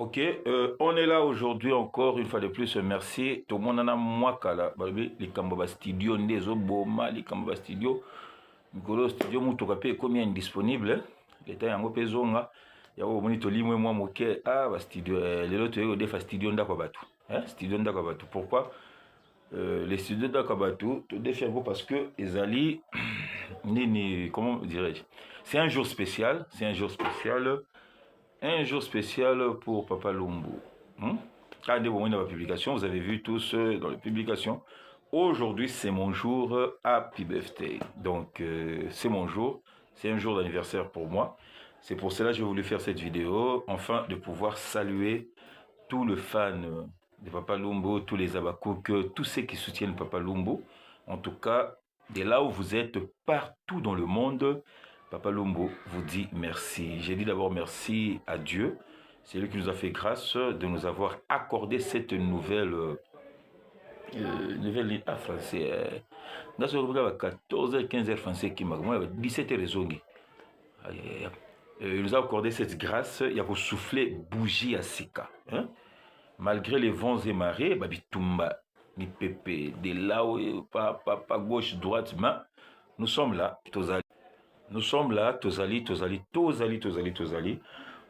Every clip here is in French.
Ok, on est là aujourd'hui encore une fois de plus. Merci. Tout le monde en a moi kala. Les Kambaba Studio, Ndezo Boma, les Kambaba Studio. Mikolo Studio Mutokape combien indisponible. L'état yango pezonga. Yao monito limwe moi moke ba studio. Les autres yo defa studio ndako batu. Studio ndako batu. Pourquoi les studios ndako batu te défie parce que ezali nini comment dirais-je? C'est un jour spécial. C'est un jour spécial. Un jour spécial pour Papa Lumbu. Quand vous voyez dans la publication, vous avez vu tous dans les publications. Aujourd'hui, c'est mon jour Happy Birthday. Donc, c'est mon jour. C'est un jour d'anniversaire pour moi. C'est pour cela que j'ai voulu faire cette vidéo, afin de pouvoir saluer tous les fans de Papa Lumbu, tous les Abakouk, tous ceux qui soutiennent Papa Lumbu. En tout cas, de là où vous êtes, partout dans le monde, Papa Lumbu vous dit merci. J'ai dit d'abord merci à Dieu. C'est lui qui nous a fait grâce de nous avoir accordé cette nouvelle ligne à français. Dans ce 14h, 15h français qui m'a 17h raisonné. Il nous a accordé cette grâce. Il y a pour souffler bougie à Sika. Malgré les vents et marées, Babitumba, ni pépé, de là où pas gauche, droite, main, nous sommes là. Nous sommes là, Tozali. Vous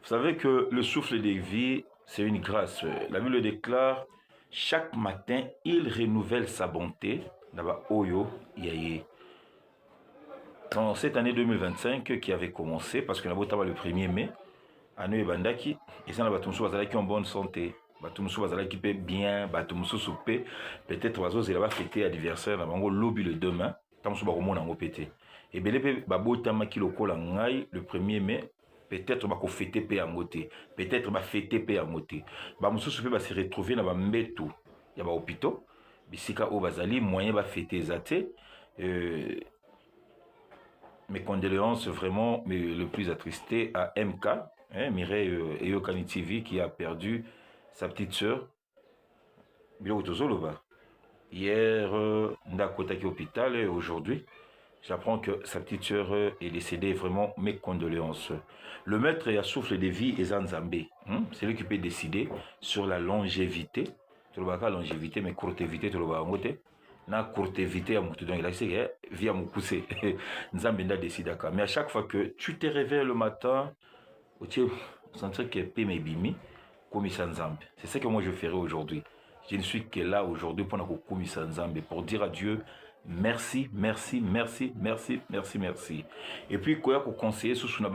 savez que le souffle de vie, c'est une grâce. La Bible le déclare, chaque matin, il renouvelle sa bonté. Là-bas, Oyo, Yaye. Dans cette année 2025 qui avait commencé, parce que nous avons le 1er mai, à Noé Bandaki, et ça, nous avons en bonne santé. Batumsu bazalaki pe bien, batumsu soupe, peut-être oiseaux il va fêter anniversaire, na bango lobby le demain, tamsu ba komona ngo pété. Et belé pe babota maki lokola ngai le 1er mai, peut-être ba ko fêter pe angoté, peut-être ba fêter pe angoté. Ba mususu pe ba se retrouver na ba mbetu, ya ba hôpitaux, bisika o bazali moyen ba fêter zaté. Mes condoléances vraiment, mais le plus attristé à MK, Mireille Eyokani TV qui a perdu sa petite sœur. Hier, Ndakotaki hôpital et aujourd'hui, j'apprends que sa petite sœur est décédée. Vraiment, mes condoléances. Le maître et à souffle de vie est Zanzambé. C'est lui qui peut décider sur la longévité. Tu le longévité, mais courtevité, tu le vois en côté. Na courtevité à Moutoudon, il a dit que vie à Moukoussé. Nzambenda décide. Mais à chaque fois que tu te réveilles le matin, tu sens que Peme Bimi. C'est ce que moi je ferai aujourd'hui. Je ne suis que là aujourd'hui pour pour dire à Dieu merci. Et puis quoi pour conseiller sur surtout la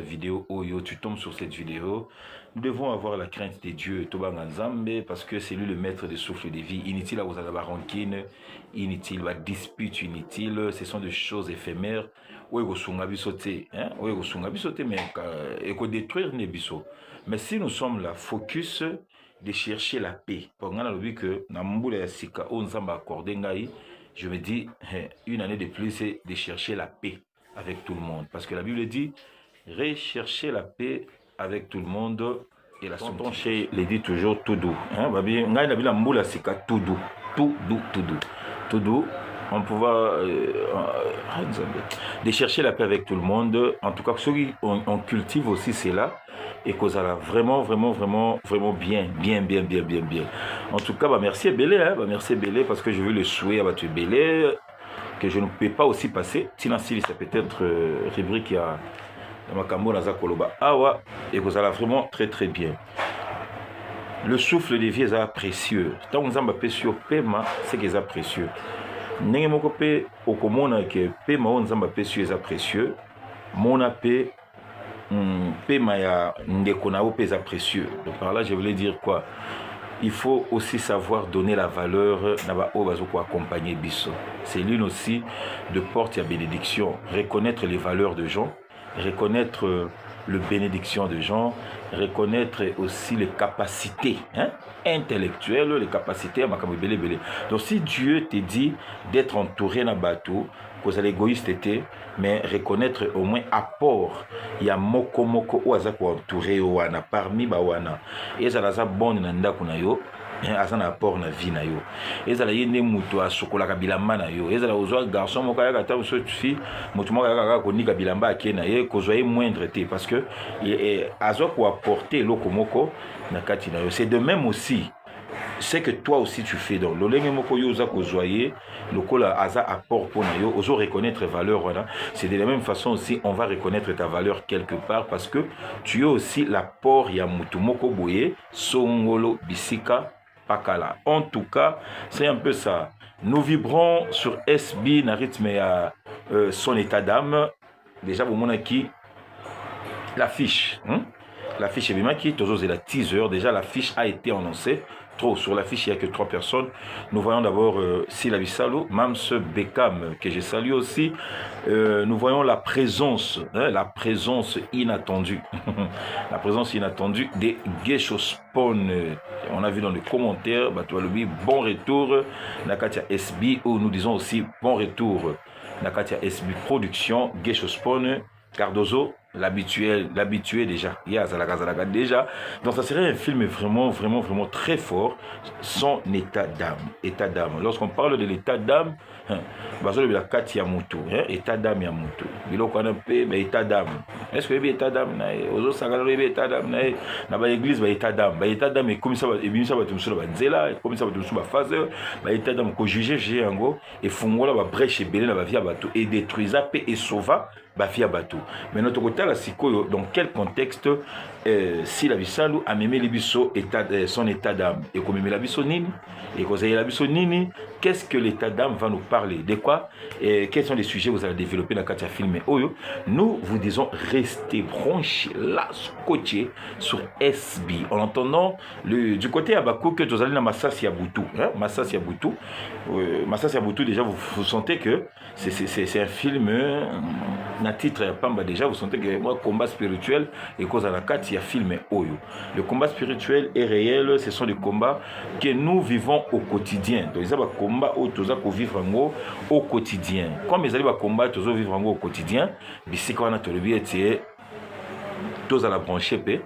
vidéo tu tombes sur cette vidéo. Nous devons avoir la crainte de Dieu parce que c'est lui le maître des souffles de vie. Inutile à vous avoir rancune, inutile à dispute, inutile. Ce sont des choses éphémères. Mais si nous sommes là, focus de chercher la paix. Je me dis, une année de plus, c'est de chercher la paix avec tout le monde. Parce que la Bible dit, rechercher la paix avec tout le monde. Et la son chez les dit toujours tout doux. Tout doux. Tout doux. On peut de chercher la paix avec tout le monde. En tout cas, ceux qui on cultive aussi cela et qu'on a vraiment bien. En tout cas, merci Bélé, merci Bélé parce que je veux le souhait à battre Bélé que je ne peux pas aussi passer. Sinon, c'est peut-être rubrique qui a dans ma cambo dans Koloba Awa et qu'on a vraiment très bien. Le souffle de vie est précieux. Tant qu'on a précieux, paiement, c'est qu'ils sont précieux. Ndenge moko pe okomona ke pe ma nzamba pe sueza précieux mona pe ma ya ndeko na pe za précieux. Donc par là je voulais dire quoi? Il faut aussi savoir donner la valeur na ba o bazo ko accompagner biso. C'est l'une aussi de porte à bénédiction, reconnaître les valeurs de gens, reconnaître le bénédiction de gens, reconnaître aussi les capacités intellectuelles, les capacités à Makamibele Bele. Donc si Dieu te dit d'être entouré d'un bateau, que l'égoïste était, mais reconnaître au moins apport, il y a moko ou azako entouré wana parmi bawana. Et ça la bonne nanda kunayo, azana apport na vie na yo ezala yende muto asokola ka bilamba na yo ezala ozwa garçon moko ya kata so fille muto moko ya kaka konika bilamba akena ye kozwa moindre te parce que azwa ko apporter loko moko na kati na yo. C'est de même aussi c'est que toi aussi tu fais donc lolenge moko yo za kozwaye lokola aza apport pour na yo ozo reconnaître valeur voilà. C'est de la même façon aussi on va reconnaître ta valeur quelque part parce que tu es aussi l'apport ya mutu moko boye songolo bisika pakala. En tout cas c'est un peu ça. Nous vibrons sur SB na rythme ya son état d'âme. Déjà vous montrez qui l'affiche l'affiche est bien qui toujours c'est la teaser. Déjà l'affiche a été annoncée. Trop sur l'affiche, il n'y a que 3 personnes. Nous voyons d'abord Sila Bissalo, Mams Beckham, que je salue aussi. Nous voyons la présence inattendue. La présence inattendue des Geshospon. On a vu dans les commentaires, bon retour. Nakatia SB, où nous disons aussi bon retour. Nakatia SB Production, Geshospon, Cardozo. L'habitué déjà. Déjà. Donc ça serait un film vraiment très fort. Son état d'âme. Lorsqu'on parle de l'état d'âme, état d'âme Yamutu. État d'âme. Est-ce que état d'âme état d'âme na église état d'âme et comme ça comme ça état d'âme ko juger yango et fongola ba brèche belé na ba via bato et détruisa paix et sauva ba via bato. Mais notre côté la sikoyo dans quel contexte si la bisalu a mémé libiso son état d'âme et comme mémé la biso nini et cause la biso nini qu'est-ce que l'état d'âme va nous parler de quoi et quels sont les sujets que vous allez développer dans Katia Film Oyo. Nous vous disons restez branchés là scotché sur SB en entendant du côté Abakou que vous allez dans Massassi Aboutou Massassi Aboutou déjà vous sentez que c'est un film na titre Pamba déjà vous sentez que moi combat spirituel et cause à la Katia Film Oyo. Le combat spirituel est réel, ce sont des combats que nous vivons au quotidien. Donc ils ont combat au toza ko vivre au quotidien. Comme ils allaient combat toza vivre au quotidien, bisika wana tolobi ete toza la brancher pe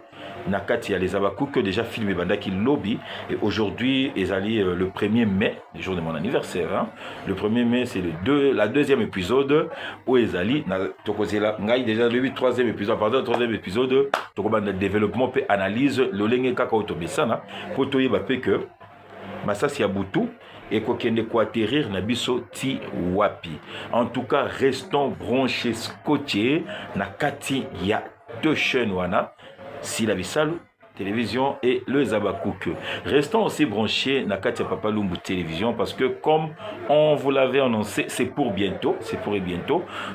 nakati ya les abakou que déjà filmé bandaki lobby et aujourd'hui ils allaient le 1er mai, le jour de mon anniversaire le 1er mai c'est la deuxième épisode où ils allaient na tokozela ngai déjà le 3e épisode pardon 3e épisode tokobanda développement pe analyse le lenge kaka otobesana po toyeba pe que Massassi Aboutou et kokende ko atterrir na biso ti wapi. En tout cas restons branchés scotchés na kati ya 2 chaînes wana Sila Bissalo télévision et le Zabakouk. Restons aussi branchés na Katia Papa Lumbu télévision parce que comme on vous l'avait annoncé, c'est pour bientôt.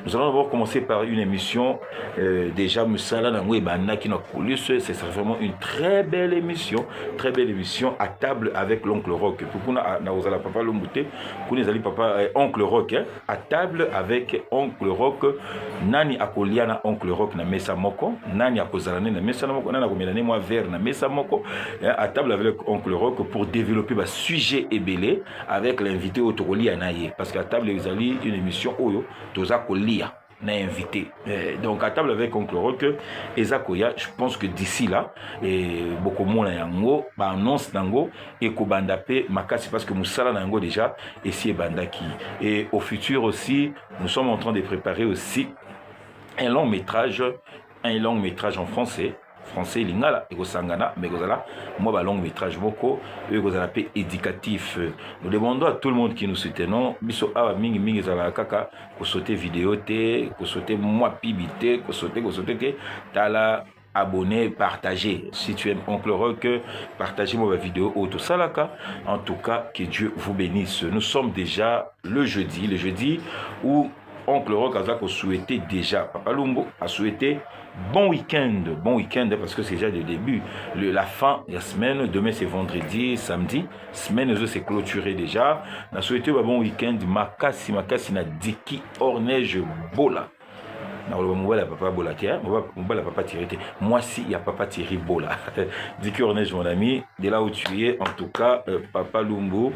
Nous allons d'abord commencer par une émission déjà Musala Nangwe Bana qui n'a coulé. C'est vraiment une très belle émission à table avec l'oncle Rock. Pour na ozala Papa Lumbu té, pour les ali papa oncle Rock à table avec oncle Rock. Nani akoliana oncle Rock na mesa moko, nani akozalane na mesa moko, nani akomelane moi vers na mesa moko à table avec oncle Rock pour développer un sujet ébélé avec l'invité Otokoli Anaye parce qu'à table ils allaient une émission Oyo Toza Kolia n'a invité donc à table avec oncle Rock Ezakoya je pense que d'ici là et beaucoup moins yango ba annonce nango et ko bandape makasi parce que musala nango déjà et si bandaki et au futur aussi nous sommes en train de préparer aussi un long métrage en français lingala et sangana mais gozala moi ba long métrage boko et gozala pe éducatif. Nous demandons à tout le monde qui nous soutenons biso awa mingi zala kaka ko sauter vidéo té ko sauter moi pibité ko sauter que tala abonner, partager. Si tu aimes Oncle Rock, partagez ma vidéo auto salaka. En tout cas, que Dieu vous bénisse. Nous sommes déjà le jeudi où Oncle Rock a souhaité déjà, Papa Lumbu a souhaité bon week-end parce que c'est déjà le début, la fin de la semaine. Demain c'est vendredi, samedi, semaine c'est clôturé déjà. On a souhaité bon week-end, makasi na diki hors neige bola. Mobala papa Bolatia, Mobala papa Thierry. Moi si il y a papa Thierry Bola. Dis que on est mon ami, de là où tu es, en tout cas, papa Lumbu,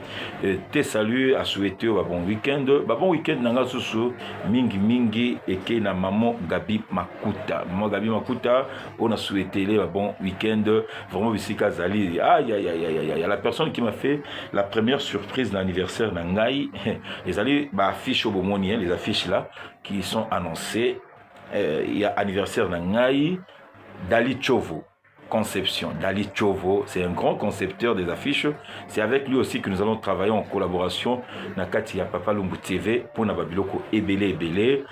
te salue, à souhaiter bon week-end. Bon week-end nanga susu mingi mingi et que na maman Gabi Makuta. Maman Gabi Makuta, on a souhaité les bon week-end. Vraiment bisika zali. Aïe aïe aïe aïe aïe. La personne qui m'a fait la première surprise d'anniversaire d'Angaï, les alliés affiches au Bomoni, les affiches là qui sont annoncées. Il y a anniversaire d'Angaï, Dali Chovo. Conception. Dali Chovo, c'est un grand concepteur des affiches. C'est avec lui aussi que nous allons travailler en collaboration. Nakati ya Papa Lumbu TV pour Nababiloko Ebele Ebele.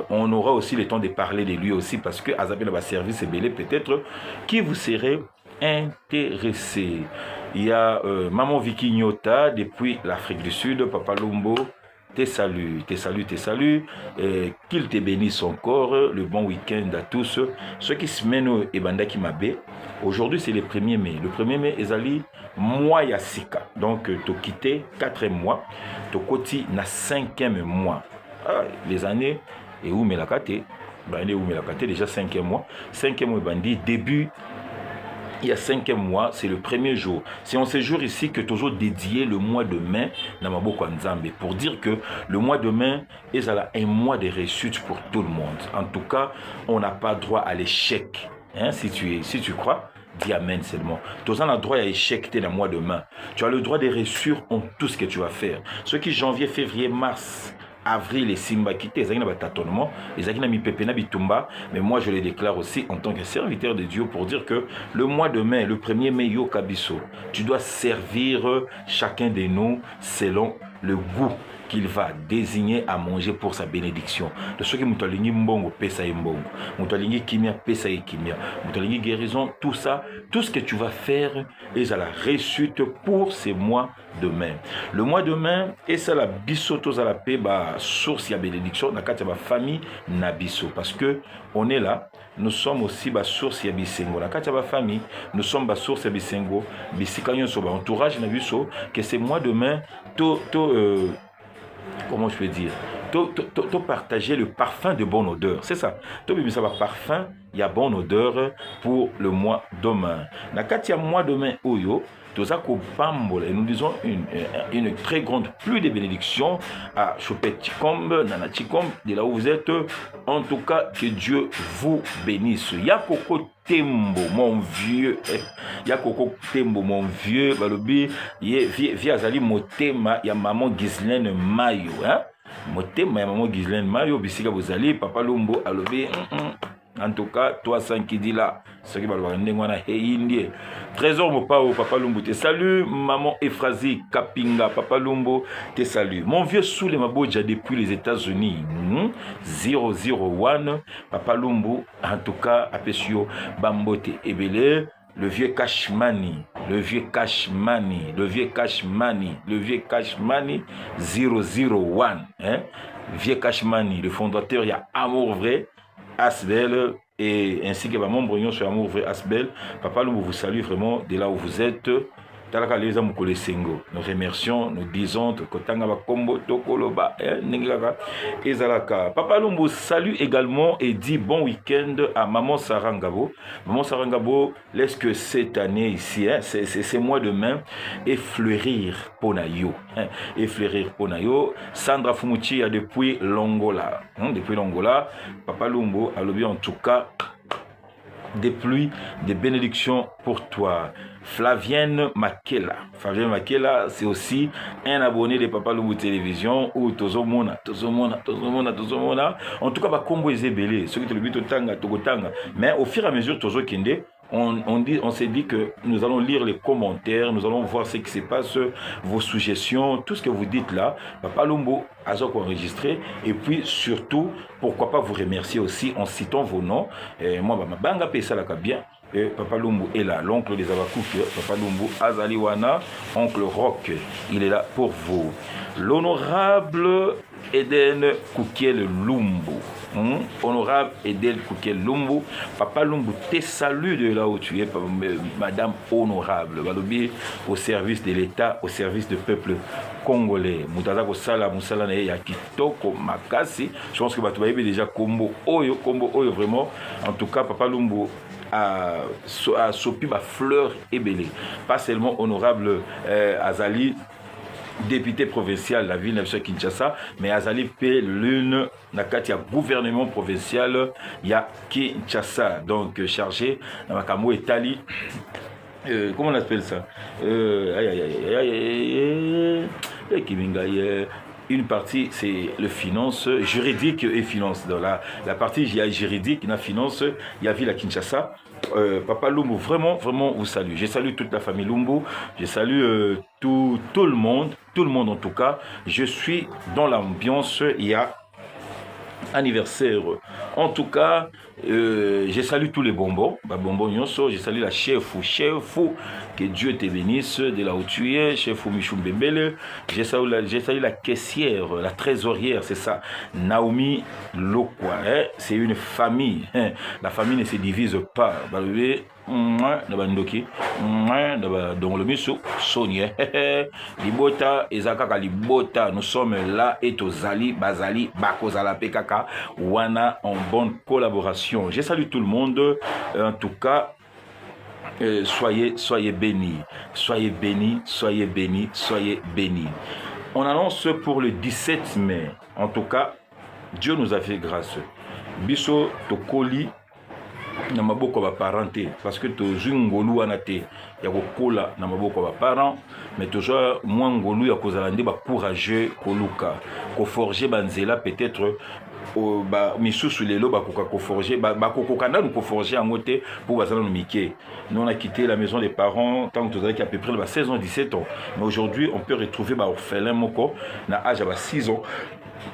On aura aussi le temps de parler de lui aussi parce que Azabel va service Ebele peut-être qui vous serait intéressé. Il y a Maman Vicky Nyota depuis l'Afrique du Sud, Papa Lumbu. Te salue, te salue, te salue. Qu'il te bénisse encore. Le bon week-end à tous. Ceux qui se mènent et Bandaki Mabe. Aujourd'hui, c'est le 1er mai. Le 1er mai, Ezali, mois Yassika. Donc, tu as quitté 4e mois. Tu as quitté na 5e mois. Ah, les années, et où me la kate? Déjà 5e mois. 5e mois, Bandi, début. Il y a 5e mois, c'est le 1er jour. C'est en ce jour ici que toujours dédié le mois de mai dans Maboko Nzambe pour dire que le mois de mai est un mois de réussite pour tout le monde. En tout cas, on n'a pas droit à l'échec. Hein, si tu crois, dis amen seulement. Tu as le droit à l'échec dans le mois de mai. Tu as le droit de réussir en tout ce que tu vas faire. Ce qui est janvier, février, mars, avril et Simba quitté, ils ont un tâtonnement, ils ont mis Pépé Bitumba, mais moi je les déclare aussi en tant que serviteur de Dieu pour dire que le mois de mai, le 1er mai, Yo Kabiso, tu dois servir chacun de nous selon le goût qu'il va désigner à manger pour sa bénédiction. De ceux qui m'ont mbongo pesa mbongo, m'ont kimia pesa kimia, m'ont guérison, tout ça, tout ce que tu vas faire est à la réussite pour ces mois de mai. Le mois de mai est ça la bisoto à la paix, source ya bénédiction, na kati ya famille na biso parce que on est là. Nous sommes aussi la source ya bisengo. Na kati ya famille, nous sommes la source ya bisengo. Bisikanyo so ba entourage na biso que ces mois de mai comment je peux dire, tu partager le parfum de bonne odeur. C'est ça. Tu ça va parfum, il y a bonne odeur pour le mois de mai. Na kati ya mois de mai oyo, et nous disons une très grande pluie de bénédictions à Chopet-Tikombe, Nana-Tikombe, de là où vous êtes. En tout cas, que Dieu vous bénisse. Yakoko Tembo, mon vieux. Yakoko Tembo, mon vieux. Balobi, via Zali Motema, ya maman Ghislaine Mayo. Motema, ya maman Ghislaine Mayo, Bissika Bozali, Papa Lumbu, Alobi. En tout cas, toi, sans qui dit là, ce qui va le indien. Trésor Mopao, Papa Lumbu, te salue. Maman Ephrasie Kapinga, Papa Lumbu, te salue. Mon vieux Soule Mabodja depuis les États-Unis, 001, Papa Lumbu, en tout cas, Apesio Bambote Ebele, le vieux Cashmani, le vieux Cashmani, le vieux Cashmani, le vieux Cashmani, 001, hein? Vieux Cashmani, le fondateur, il y a Amour Vrai. Asbel et ainsi que mon brignon sur Amour Vrai Asbel. Papa Lumbu vous salue vraiment de là où vous êtes. Nous remercions, nous disons Papa Lumbu salue également et dit bon week-end à Maman Sarangabo. Maman Sarangabo, laisse que cette année ici, ces mois de mai, effleurir Ponayo. Effleurir Ponayo. Sandra Fumuchi a depuis l'Angola. Depuis l'Angola, Papa Lumbu a lobby en tout cas des pluies, des bénédictions pour toi. Flavienne Makela. Flavienne Makela, c'est aussi un abonné de Papa Lumbu Télévision ou Tozomona. En tout cas, Combo et Zébélé, ceux qui te le but Togotanga. Mais au fur et à mesure, Tozo Kende, on s'est dit que nous allons lire les commentaires, nous allons voir ce qui se passe, vos suggestions, tout ce que vous dites là. Papa Lumbu a enregistré et puis surtout, pourquoi pas vous remercier aussi en citant vos noms. Et moi, ma banga pesa la bien. Et Papa Lumbu est là, l'oncle des Abakouk, Papa Lumbu Azaliwana, oncle Rock, il est là pour vous. L'honorable Eden Koukiel Lumbu. Honorable Edel Koukel Lumbu, Papa Lumbu, te salue de là où tu es, Madame Honorable, Balobi, au service de l'État, au service du peuple congolais. Moutaza Kosala, Moussala ya Kitoko Makasi. Je pense que Batoubaï déjà Kombo Oyo, vraiment. En tout cas, Papa Lumbu a sopi ma fleur ébélée. Pas seulement Honorable Azali, député provincial de la ville de Kinshasa, mais Azali P l'une nakati ya gouvernement provincial ya Kinshasa, donc chargé dans Makamo Etali. Comment on appelle ça? Une partie, c'est le finance, juridique et finance. Dans la partie, il y a juridique, il y a finance, il y a ville à Kinshasa. Papa Lumbu, vraiment, vous salue. Je salue toute la famille Lumbu. Je salue tout le monde en tout cas. Je suis dans l'ambiance, il y a anniversaire. En tout cas, je salue tous les bonbons. Je salue la chef, que Dieu te bénisse de là où tu es, chef Michou Mbembele. Je salue la caissière, la trésorière, c'est ça, Naomi Lokwa. C'est une famille. La famille ne se divise pas. Libota ezakaka libota, nous sommes là et tozali bazali bakozala pekaka wana en bonne collaboration. Je salue tout le monde, en tout cas. Soyez bénis, soyez bénis, soyez bénis, soyez bénis. On annonce pour le 17 mai. En tout cas, Dieu nous a fait grâce. Biso tokoli na maboko ba parenté parce que tozwi ngolu wana te ya kokola na maboko ba parents, mais toujours moins ngolu ya kozala nde ba courageux koluka ko forger banzela peut-être ba misusu lelo ba koka ko forger ba kokoka na ko forger en moté pour bazala no mike. Nous on a quitté la maison des parents tant que tozali à peu près la 16 ans 17 ans, mais aujourd'hui on peut retrouver ba orphelin moko na âge à 6 ans.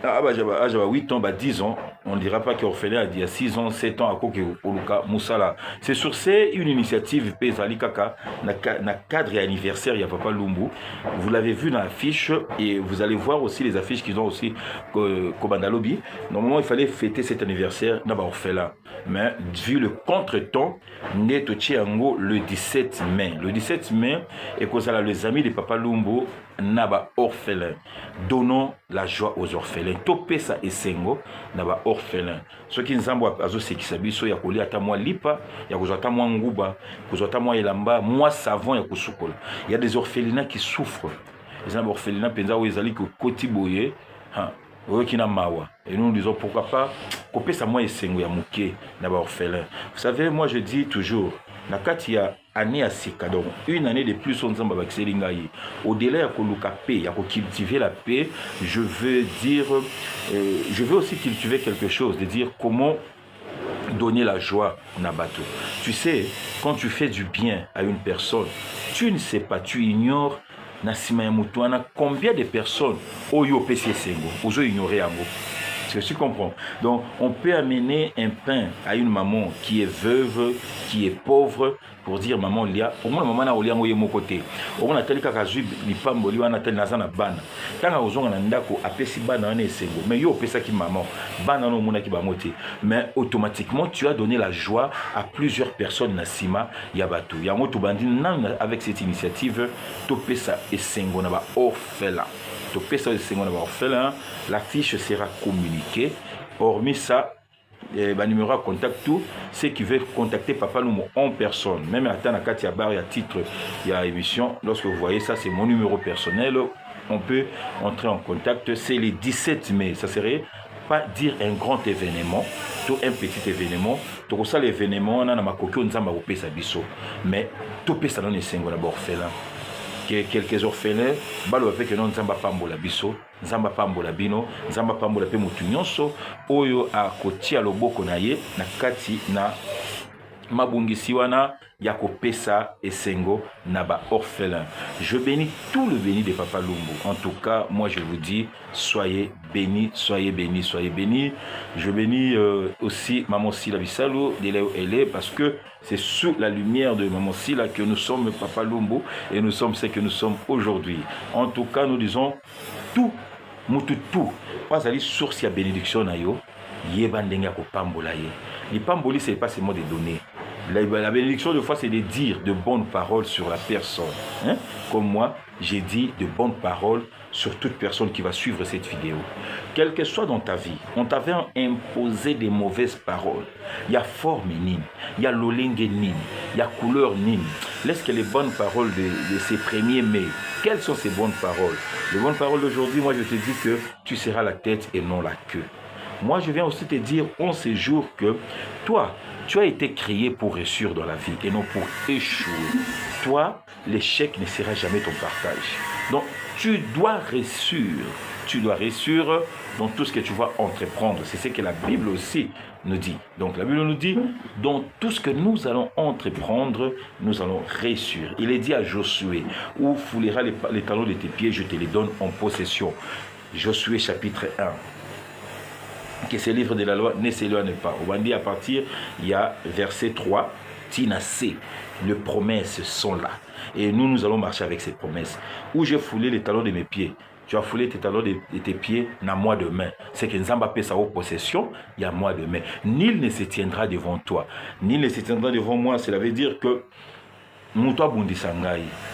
J'avais 8 ans, 10 ans, on ne dira pas qu'orphelin a 6 ans, 7 ans à Kokoluka Moussala. C'est sur une initiative Pezali Kaka, na cadre et anniversaire, il y a Papa Lumbu. Vous l'avez vu dans l'affiche et vous allez voir aussi les affiches qu'ils ont aussi Kobandalobi. Normalement, il fallait fêter cet anniversaire dans l'orphelin. Mais vu le contretemps, Neto Tchiango le 17 mai. Le 17 mai, et que ça, les amis de Papa Lumbu, Naba orphelin. Donnons la joie aux orphelins. Topé ça et sengo, Naba orphelin. Ceux qui nous envoient à ce qui s'habillent, il y a collé à ta moi lipa, il y a à moi nguba, il y a à moi elamba, moi savon, il y a kousoukol. Il y a des orphelinats qui souffrent. Les orphelinats, pensa où ils allaient que kotiboye, et nous nous disons pourquoi pas couper ça moi et sengo ya muké Naba orphelin. Vous savez, moi je dis toujours, Nakatia année à Sika, donc une année de plus on s'en va au-delà ya koluka paix, ya cultiver la paix, je veux dire, je veux aussi cultiver quelque chose, de dire comment donner la joie Nabato. Tu sais, quand tu fais du bien à une personne, tu ne sais pas, tu ignores Nasima Yamutuana, combien de personnes Oyo PC Sengo, Ozo ignorer Yango. Tu comprends? Donc, on peut amener un pain à une maman qui est veuve, qui est pauvre, pour dire maman lia. Pour moi, maman n'a olia ngoye mon côté. On a tel kakazu lipambo liwa na tel nazana bana. Tanga ozonga na ndako apesi bana na esengo. Mais yo pesa ki maman. Bana no mona ki ba moti. Mais automatiquement, tu as donné la joie à plusieurs personnes na sima yabatu. Yango to bandi nan avec cette initiative to pesa esengo na ba orphelin. L'affiche sera communiquée. Hormis ça, numéro à contact tout, ceux qui veulent contacter Papa Lumbu en personne, même à Tanakatia Bar, il y a titre, il y a émission. Lorsque vous voyez ça, c'est mon numéro personnel. On peut entrer en contact. C'est le 17 mai. Ça serait pas dire un grand événement, tout un petit événement. Tout ça, l'événement, on a ma coquille, on a sa biso. Mais tout peut ça dans les cinq orphelins. Quelques orphelins, balo avec non nzamba pambola biso, nzamba pambola bino, nzamba pambola pe mutu nyonso oyo a kotia loboko na ye na kati na mabungisi wana ya kopesa esengo na ba orphelin. Je bénis tout le béni de Papa Lumbu. En tout cas, moi je vous dis, soyez bénis, soyez bénis, soyez bénis. Je bénis aussi Maman Sila Bissalo, elle est parce que c'est sous la lumière de Maman Sila que nous sommes Papa Lumbu et nous sommes ce que nous sommes aujourd'hui. En tout cas, nous disons tout, mutu tout. Pas aller source ya bénédiction na yo. Yeba ndenge ko pambola ye. Les pamboli, c'est pas seulement des données. La bénédiction, de fois, c'est de dire de bonnes paroles sur la personne. Hein? Comme moi, j'ai dit de bonnes paroles sur toute personne qui va suivre cette vidéo. Quel que soit dans ta vie, on t'avait imposé des mauvaises paroles. Il y a forme nine, il y a lolingue nine, il y a couleur nine. Laisse que les bonnes paroles de ces premiers mai. Quelles sont ces bonnes paroles? Les bonnes paroles d'aujourd'hui, moi je te dis que tu seras la tête et non la queue. Moi, je viens aussi te dire en ces jours que toi, tu as été créé pour réussir dans la vie et non pour échouer. Toi, l'échec ne sera jamais ton partage. Donc, tu dois réussir. Tu dois réussir dans tout ce que tu vas entreprendre. C'est ce que la Bible aussi nous dit. Donc, la Bible nous dit, dans tout ce que nous allons entreprendre, nous allons réussir. Il est dit à Josué, où foulera les talons de tes pieds, je te les donne en possession. Josué chapitre 1. Que ce livre de la loi ne s'éloigne pas. On va dire à partir, il y a verset 3, Tina C. Les promesses sont là. Et nous allons marcher avec ces promesses. Où j'ai foulé les talons de mes pieds. Tu as foulé tes talons de tes pieds dans moi demain. C'est que Nzamba paie sa possession, il y a moi demain. Nul ne se tiendra devant toi. Nul ne se tiendra devant moi. Cela veut dire que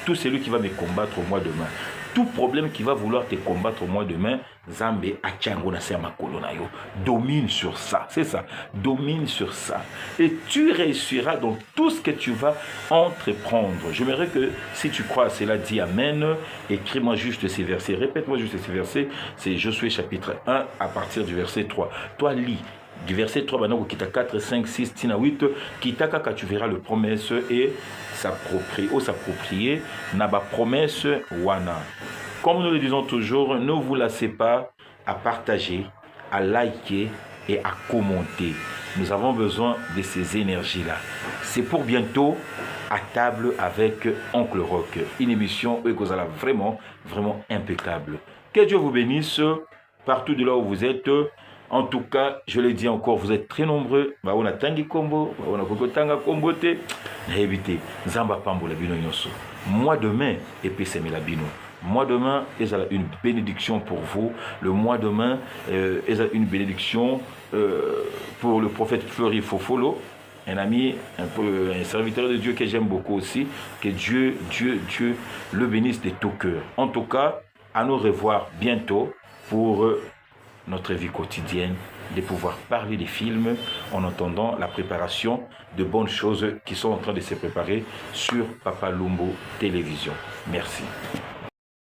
tout celui qui va me combattre au mois demain, tout problème qui va vouloir te combattre au mois demain, Zambé Achango na sema kolonayo, domine sur ça, c'est ça, domine sur ça. Et tu réussiras dans tout ce que tu vas entreprendre. J'aimerais que si tu crois à cela, dis Amen, écris-moi juste ces versets, répète-moi juste ces versets, c'est Josué chapitre 1 à partir du verset 3. Toi lis. Du verset 3, maintenant, quitta 4, 5, 6, 8, quitta quand tu verras le promesse et s'approprier, n'a pas promesse, wana. Comme nous le disons toujours, ne vous lassez pas à partager, à liker et à commenter. Nous avons besoin de ces énergies-là. C'est pour bientôt à table avec Oncle Rock. Une émission où vous allez vraiment, vraiment impeccable. Que Dieu vous bénisse partout de là où vous êtes. En tout cas, je le dis encore, vous êtes très nombreux. On a tangi kombo, on a kokotanga kombo te. Évitez, Zamba pambo la bino nyoso. Moi demain, épée la bino. Moi demain, il y a une bénédiction pour vous. Le mois demain, il y a une bénédiction pour le prophète Fleury Fofolo. Un ami, un serviteur de Dieu que j'aime beaucoup aussi. Que Dieu le bénisse de tout cœur. En tout cas, à nous revoir bientôt pour notre vie quotidienne, de pouvoir parler des films en entendant la préparation de bonnes choses qui sont en train de se préparer sur Papa Lumbo Télévision. Merci.